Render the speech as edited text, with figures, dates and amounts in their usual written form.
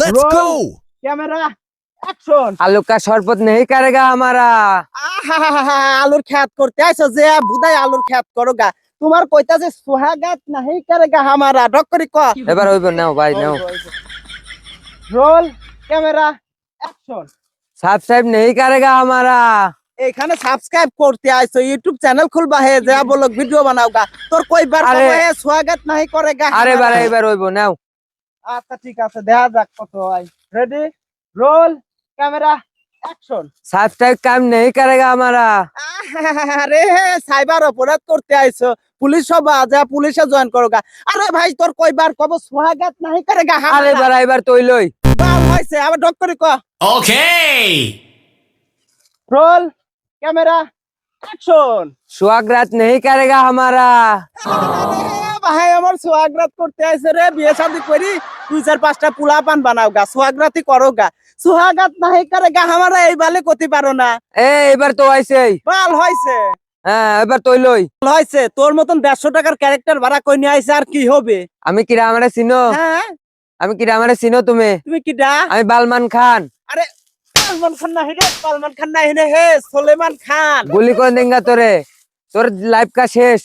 Let's Roll. go! Camera action. आलू का शरबत नहीं करेगा हमारा। आलूर ख्यात करते ऐसा जे बुदाई आलूर ख्यात करोगा तुम्हार कोईता से सुहागत नहीं करेगा हमारा डॉक्टरी को এবার হইব নাও ভাই নাও। Roll camera action. সাবস্ক্রাইব नहीं करेगा हमारा। এখানে সাবস্ক্রাইব করতে আইছো ইউটিউব চ্যানেল খুলবা হে যা বলো ভিডিও বানাওগা তোর কয়বার আরে- কবে হে স্বাগত नहीं करेगा আরে हमारा। বারে এবার হইব নাও। আচ্ছা ঠিক আছে দেখা যাক কত হয় ready roll camera action. Subscribe काम नहीं करेगा हमारा। আরে সাইবার অপরাধ করতে আইছো পুলিশ সব যা পুলিশে জয়েন করোগা। আরে ভাই তোর কয়বার কব স্বাগত नहीं करेगा আরে हमारा। বারে এবার তুই লই। বাল হইছে আবার ডক্টরি ক Okay! Roll camera action. स्वागत नहीं करेगा हमारा। ভাই আমার সোহাগরাত করতে আইছে রে বিয়ে শাদী করি দুই চার পাঁচটা পোলা পান বানাওগা সোহাগরাতি করোগা সোহাগাত नहीं करेगा हमारा এই বালে কতি পারো না। এবার তো আইছে। বাল হইছে হ্যাঁ এবার তুই লই। হইছে তোর মতন 150 টাকার ক্যারেক্টার ভাড়া কই নিয়ে আইছে আর কি হবে। আমি কি আমারে চিনো? হ্যাঁ আমি কি আমারে চিনো তুমি? তুমি কি ডা আমি বালমান খান। আরে সালমান খান না রে সালমান খান না হে সুলেমান খান। গুলি করে দেঙ্গা তোরে। তোর লাইফ का शेष।